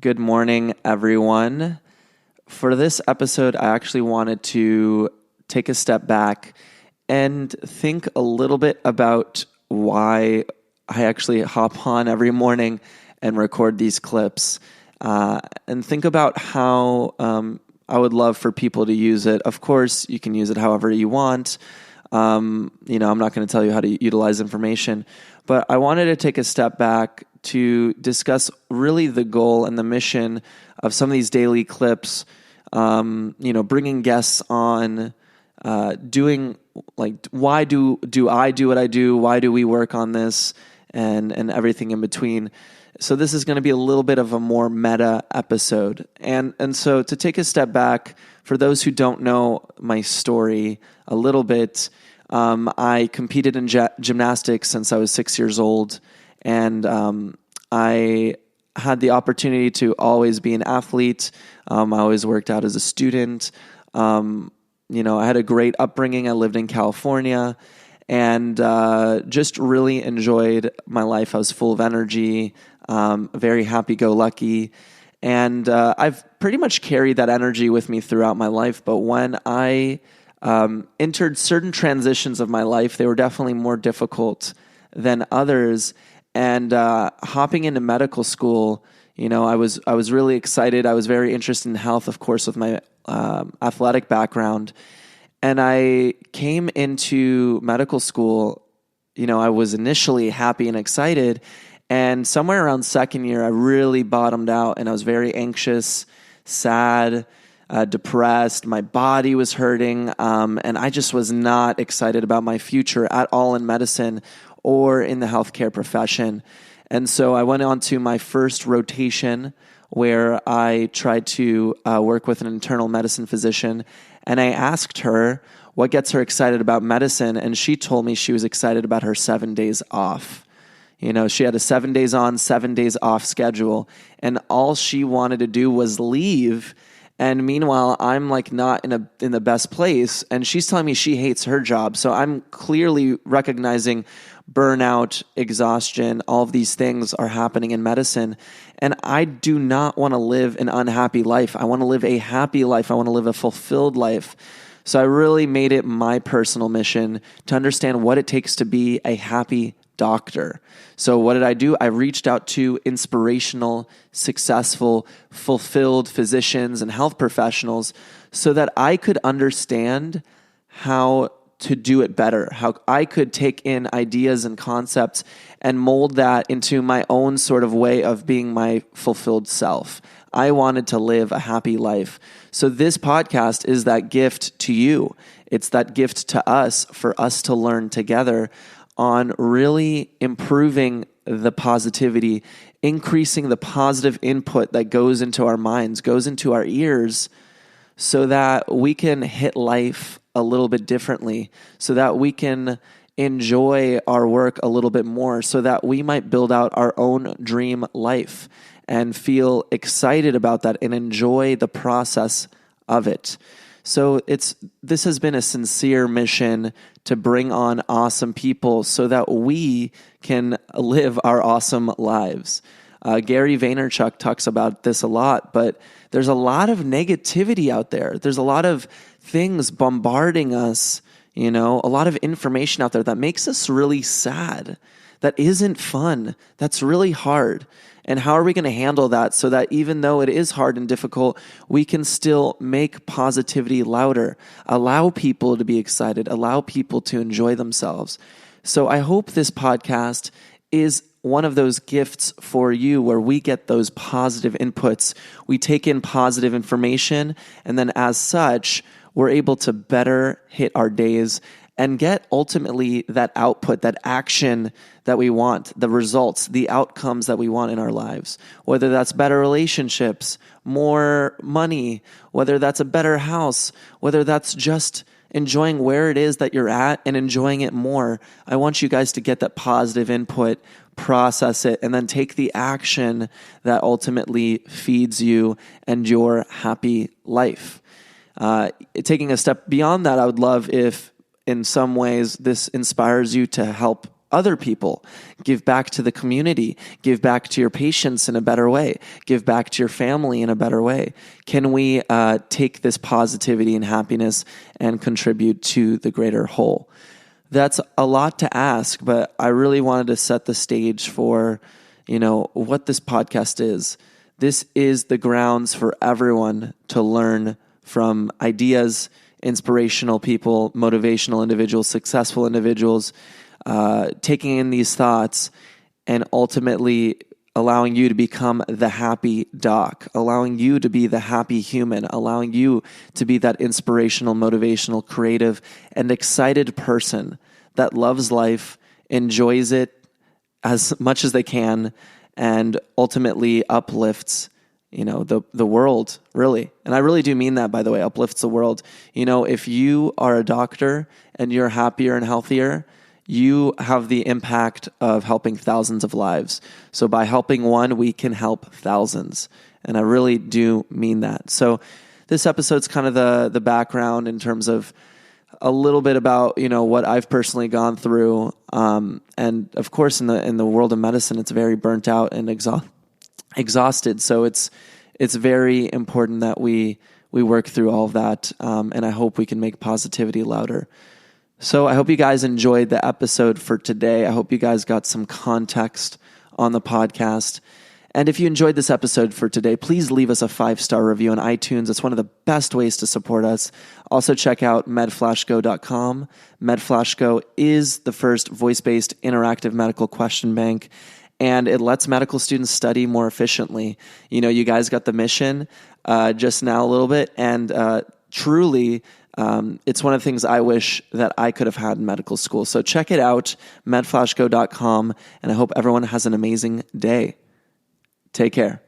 Good morning, everyone. For this episode, I actually wanted to take a step back and think a little bit about why I actually hop on every morning and record these clips, and think about how I would love for people to use it. Of course, you can use it however you want. I'm not going to tell you how to utilize information, but I wanted to take a step back to discuss really the goal and the mission of some of these daily clips, bringing guests on, doing like, why do I do what I do? Why do we work on this? And everything in between. So this is going to be a little bit of a more meta episode. And so to take a step back, for those who don't know my story a little bit, I competed in gymnastics since I was 6 years old. And I had the opportunity to always be an athlete. I always worked out as a student. I had a great upbringing. I lived in California and just really enjoyed my life. I was full of energy, very happy-go-lucky. And I've pretty much carried that energy with me throughout my life. But when I entered certain transitions of my life, they were definitely more difficult than others. And hopping into medical school, I was really excited. I was very interested in health, of course, with my athletic background. And I came into medical school, I was initially happy and excited. And somewhere around second year, I really bottomed out and I was very anxious, sad, depressed. My body was hurting. And I just was not excited about my future at all in medicine or in the healthcare profession. And so I went on to my first rotation where I tried to work with an internal medicine physician. And I asked her what gets her excited about medicine. And she told me she was excited about her 7 days off. She had a 7 days on, 7 days off schedule. And all she wanted to do was leave. And meanwhile, I'm like not in the best place. And she's telling me she hates her job. So I'm clearly recognizing burnout, exhaustion, all of these things are happening in medicine. And I do not want to live an unhappy life. I want to live a happy life. I want to live a fulfilled life. So I really made it my personal mission to understand what it takes to be a happy doctor. So what did I do? I reached out to inspirational, successful, fulfilled physicians and health professionals so that I could understand how to do it better, how I could take in ideas and concepts and mold that into my own sort of way of being my fulfilled self. I wanted to live a happy life. So this podcast is that gift to you. It's that gift to us for us to learn together on really improving the positivity, increasing the positive input that goes into our minds, goes into our ears, so that we can hit life a little bit differently, so that we can enjoy our work a little bit more, so that we might build out our own dream life and feel excited about that and enjoy the process of it. So this has been a sincere mission to bring on awesome people so that we can live our awesome lives. Gary Vaynerchuk talks about this a lot, but there's a lot of negativity out there. There's a lot of things bombarding us, a lot of information out there that makes us really sad, that isn't fun, that's really hard. And how are we going to handle that so that even though it is hard and difficult, we can still make positivity louder, allow people to be excited, allow people to enjoy themselves? So I hope this podcast is one of those gifts for you where we get those positive inputs. We take in positive information, and then as such, we're able to better hit our days and get ultimately that output, that action that we want, the results, the outcomes that we want in our lives. Whether that's better relationships, more money, whether that's a better house, whether that's just enjoying where it is that you're at and enjoying it more. I want you guys to get that positive input, process it, and then take the action that ultimately feeds you and your happy life. Taking a step beyond that, I would love if in some ways this inspires you to help other people, give back to the community, give back to your patients in a better way, give back to your family in a better way? Can we take this positivity and happiness and contribute to the greater whole? That's a lot to ask, but I really wanted to set the stage for, what this podcast is. This is the grounds for everyone to learn from ideas, inspirational people, motivational individuals, successful individuals, taking in these thoughts and ultimately allowing you to become the happy doc, allowing you to be the happy human, allowing you to be that inspirational, motivational, creative, and excited person that loves life, enjoys it as much as they can, and ultimately uplifts the world, really. And I really do mean that, by the way, uplifts the world. If you are a doctor and you're happier and healthier, you have the impact of helping thousands of lives. So by helping one, we can help thousands. And I really do mean that. So this episode's kind of the background in terms of a little bit about, what I've personally gone through. And of course, in the world of medicine, it's very burnt out and exhausted. So it's very important that we work through all of that. And I hope we can make positivity louder. So I hope you guys enjoyed the episode for today. I hope you guys got some context on the podcast. And if you enjoyed this episode for today, please leave us a 5-star review on iTunes. It's one of the best ways to support us. Also check out medflashgo.com. MedFlashGo is the first voice-based interactive medical question bank, and it lets medical students study more efficiently. You guys got the mission just now a little bit, and truly, it's one of the things I wish that I could have had in medical school. So check it out, medflashgo.com, and I hope everyone has an amazing day. Take care.